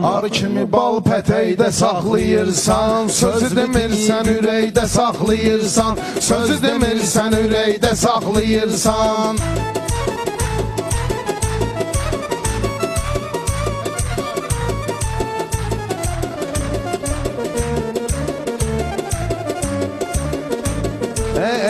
Arı kimi bal pətəkdə saxlayırsan, sözü demirsən ürəkdə saxlayırsan, sözü demirsən ürəkdə saxlayırsan.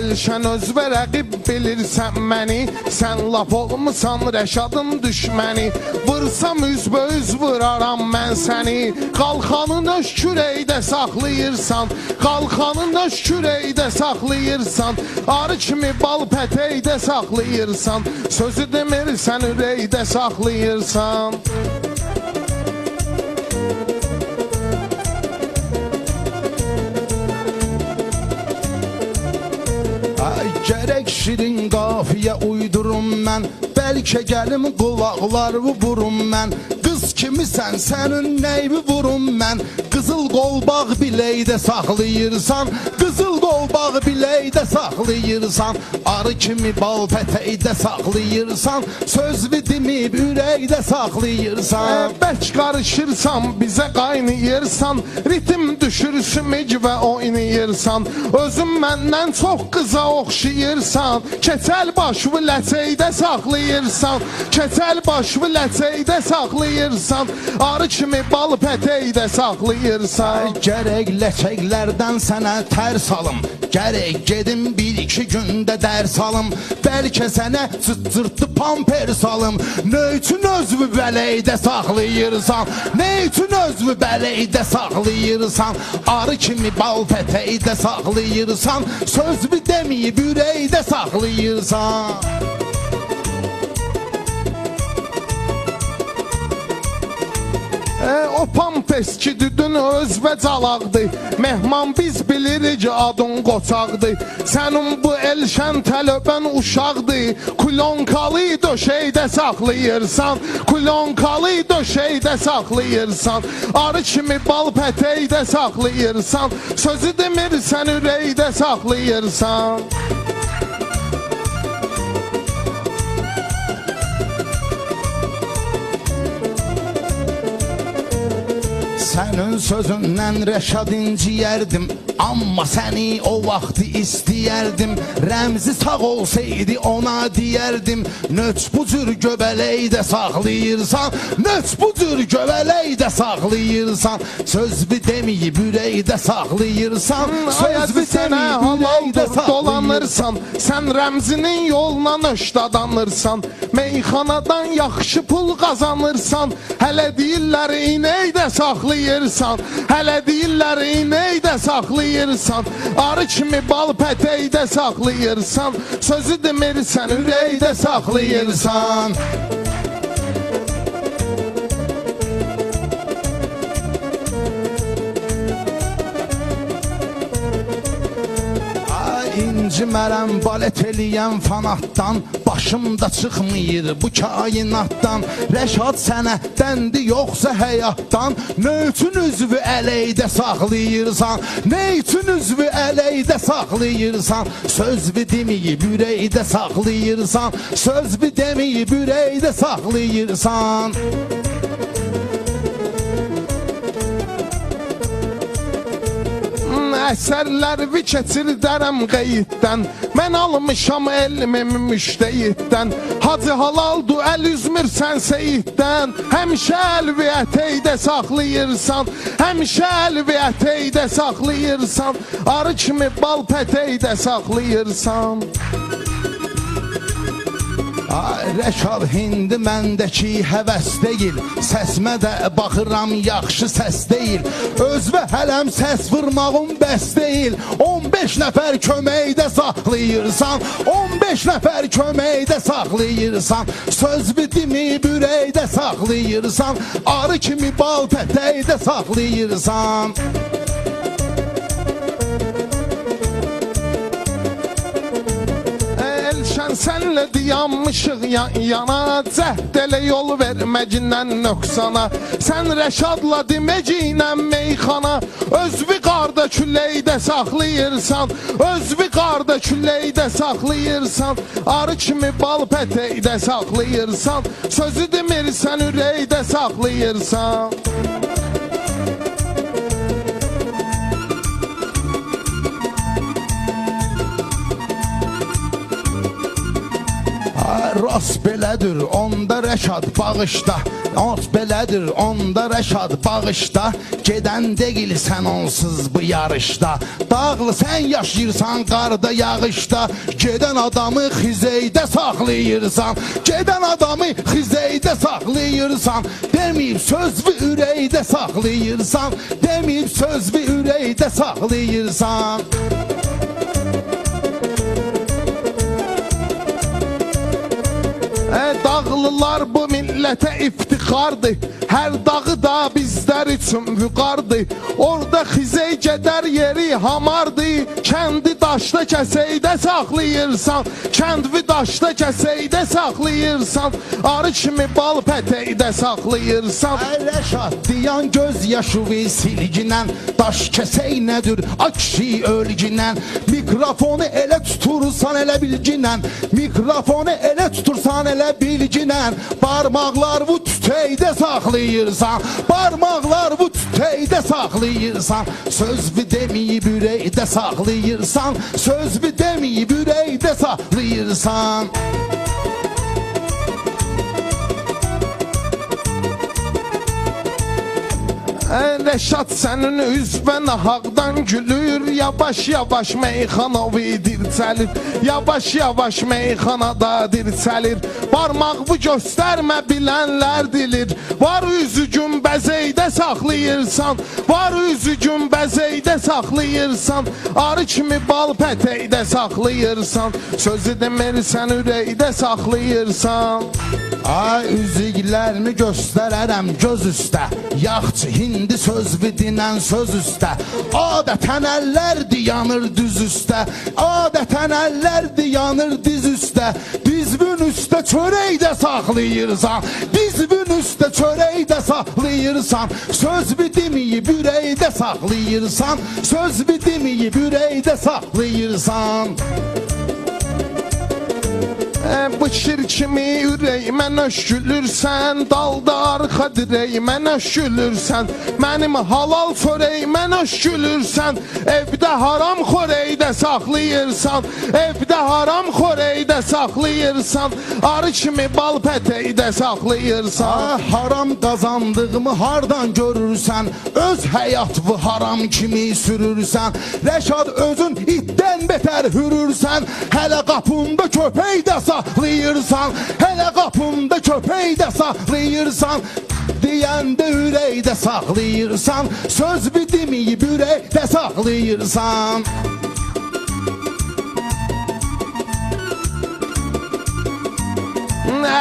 Elşən özbə rəqib bilirsən məni, sən laf olmusan Rəşadın düşməni. Vursam üzbə üz vuraram mən səni, qalxanın öz kürəkdə saxlayırsan, qalxanın öz kürəkdə saxlayırsan. Arı kimi bal pətəkdə saxlayırsan, sözü demirsən ürəkdə saxlayırsan. Gərək şirin qafiyə uydurum mən, bəlkə gəlim qulaqlarımı vurum mən. Qız kimisən, sənin neyvi vurum mən. Qızıl qolbaq biləkdə saxlayırsan, qızıl qolbaq biləkdə saxlayırsan. Arı kimi bal pətəkdə saxlayırsan, sözlü demib ürəkdə saxlayırsan. Bəlk qarışırsan, bizə qaynayırsan, ritim düşürsün mecvə oynayırsan. Özün məndən çox qıza oxşayırsan, keçəl başvı ləçəkdə saxlayırsan, keçəl başvı ləçəkdə saxlayırsan. Arı kimi bal pətəkdə saxlayırsan. Gərək ləçəklərdən sənə tərs alım, gərək gedim bir-iki gündə dərs alım. Bəlkə sənə cırt-cırtlı pampers alım. Ne üçün özvü bələkdə saxlayırsan, ne üçün özvü bələkdə saxlayırsan. Arı kimi bal pətəkdə saxlayırsan, sözvü deməyib ürəkdə saxlayırsan. O pampes ki düdün özvə calaqdı, mehman biz bilirik adın qoçaqdı. Sənin bu Elşən tələbən uşaqdı, kulonkalı döşəkdə saxlayırsan, kulonkalı döşəkdə saxlayırsan. Arı kimi bal pətəkdə saxlayırsan, sözü demirsən ürəkdə saxlayırsan. Sənin sözündən Rəşad inciyərdim, amma səni o vaxtı istəyərdim. Rəmzi sağ olsaydı ona deyərdim, nöç bu cür göbələkdə saxlayırsan, nöç bu cür göbələkdə saxlayırsan. Sözvü deməyib ürəkdə saxlayırsan, sözvü deməyib ürəkdə saxlayırsan. Sən Rəmzinin yoluna nöş dadanırsan, meyxanadan yaxşı pul qazanırsan. Hələ deyirlər inəkdə saxlayırsan, hələ deyirlər inəkdə saxlayırsan. Arı kimi bal pətəkdə saxlayırsan, sözü demirsən ürəkdə saxlayırsan. İncimərəm balet eləyən fanatdan, başımda çıxmayır bu kainatdan. Rəşad sənətdəndir yoxsa həyatdan, nə üçün üzvü ələkdə saxlayırsan, nə üçün üzvü ələkdə saxlayırsan. Sözvü deməyib ürəkdə saxlayırsan, sözvü deməyib ürəkdə saxlayırsan. Əsərlərvi keçirdərəm qeyddən, mən almışam elmimi müştəyiddən. Hacı halaldu əl üzmürsən seyiddən, həmişə əlvi ətəkdə saxlayırsan, həmişə əlvi ətəkdə saxlayırsan. Arı kimi bal pətəkdə saxlayırsan. Rəşad hindi məndəki həvəs deyil, səsmə də baxıram yaxşı səs deyil. Özvə hələm səs vurmağım bəs deyil. 15 nəfər köməkdə saxlayırsan, 15 nəfər köməkdə saxlayırsan. Sözvü demib ürəkdə saxlayırsan, arı kimi bal pətəkdə saxlayırsan. Mən sənlə dayanmışıq yan yana, cəhd elə yol verməcindən nöqsana. Sən Rəşadla deməciylə meyxana, özvi qarda külləkdə saxlayırsan, özvi qarda külləkdə saxlayırsan, arı kimi bal pətəkdə saxlayırsan, sözü demirsən ürəkdə saxlayırsan. Rast belədir, onda Rəşad bağışda. Rast belədir, onda Rəşad bağışda. Gedən deyil sən onsuz bu yarışda. Dağlı sən yaşayırsan qarda yağışda. Gedən adamı xizeydə saxlayırsan, gedən adamı xizeydə saxlayırsan. Deməyib sözvü ürəkdə saxlayırsan, deməyib sözvü ürəkdə saxlayırsan. Dağlılar bu millətə iftixardır, hər dağı da bizlər üçün vüqardır. Orada xizey gedər yeri hamardır, kəndi daşda kəsəkdə saxlayırsan, kəndvi daşda kəsəkdə saxlayırsan, arı kimi bal pətəkdə saxlayırsan. Rəşad diyan göz yaşı və silginən, daş kəsək nədir akşi ölginən. Mikrofonu elə tutursan elə bilginən, mikrofonu elə tutursan elə bilginən. Barmaqlar bu tütəkdə saxlayırsan, barmaqlar bu tütəkdə saxlayırsan. Sözvü deməyib ürəkdə saxlayırsan, sözvü deməyib ürəkdə saxlayırsan. Rəşad sənin üzvən haqdan gülür, yavaş yavaş meyxanovi dirçəlir, yavaş yavaş meyxanada dirçəlir. Barmaq bu göstərmə bilənlər dilir, var üzü günbəzəkdə saxlayırsan, var üzü günbəzəkdə saxlayırsan, arı kimi bal pətəkdə saxlayırsan, sözü demirsən ürəkdə saxlayırsan. Ay üzüklərimi göstərərəm göz üstə, yaxçı hindi sözvü dinən söz üstə. Adətən əllər dayanır düz üstə, adətən əllər dayanır diz üstə. Dizvün üstə çörəkdə saxlayırsan, dizvün üstə çörəkdə saxlayırsan, sözvü deməyib ürəkdə saxlayırsan, sözvü deməyib ürəkdə saxlayırsan. Bu şir kimi ürəyimə nöş gülürsən, dalda arxa dirəyimə nöş gülürsən, mənim halal çörəyimə nöş gülürsən, evdə haram xörəkdə saxlayırsan, evdə haram xörəkdə saxlayırsan, arı kimi bal pətəkdə saxlayırsan. Haram qazandığımı hardan görürsən, öz həyatını haram kimi sürürsən, Rəşad özün itdən betər hürürsən, hələ qapında köpəkdə saxlayırsan, hələ qapında köpəkdə saxlayırsan, deyəndə ürəkdə saxlayırsan, söz deməyib ürəkdə saxlayırsan.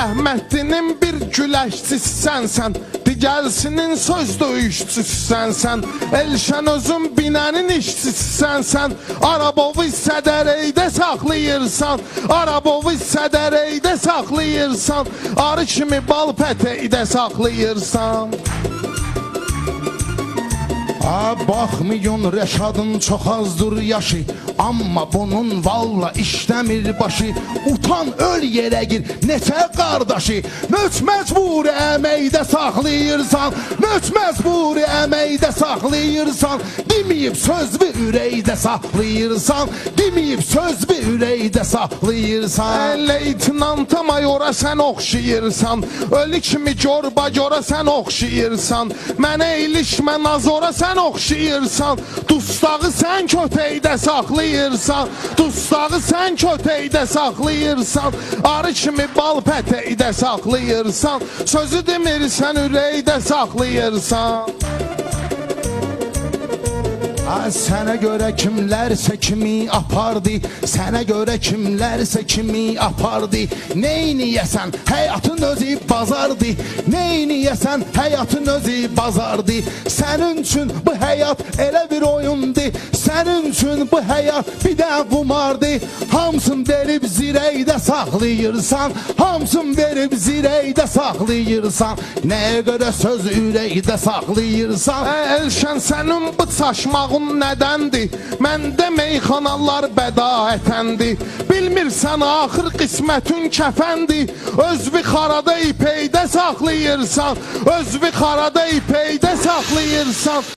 Əhməddinin bir güləşçisi sənsən, digərsinin söz döyüşçüsü sənsən, Elşən özün binənin işçisi sənsən, Arabovu sədərəkdə saxlayırsan, Arabovu sədərəkdə saxlayırsan, arı kimi bal pətəkdə saxlayırsan. Baxmayın Rəşadın çox azdır yaşı, amma bunun valla işləmir başı. Utan öl yerə gir neçə qardaşı, möç məcburi əməkdə saxlayırsan, möç məcburi əməkdə saxlayırsan, deməyib sözvü ürəkdə saxlayırsan, deməyib sözvü ürəkdə saxlayırsan. Leytinanta mayora sən oxşayırsan, ölü kimi corba-cora sən oxşayırsan, mənə ilişmə nazora sən oxşayırsan, dustağı sən kötəkdə saxlayırsan, dustağı sən kötəkdə saxlayırsan, arı kimi bal pətəkdə saxlayırsan, sözü demirsən ürəkdə saxlayırsan. Sənə görə kimlərsə kimi apardı, sənə görə kimlərsə kimi apardı. Neyniyəsən həyatın özü bazardı, neyniyəsən həyatın özü bazardı. Sənin üçün bu həyat elə bir oyundu, sən Sənin üçün bu həyat bir də qumardı. Hamısın verib zirəydə saxlayırsan, hamısın verib zirəydə saxlayırsan. Nəyə görə söz ürəkdə saxlayırsan? Elşən sənin bu çaşmağın nədəndir? Məndə meyxanalar bədahətəndir. Bilmirsən axır qismətin kəfəndir. Özvi xarada ipəkdə saxlayırsan, özvi xarada ipəkdə saxlayırsan.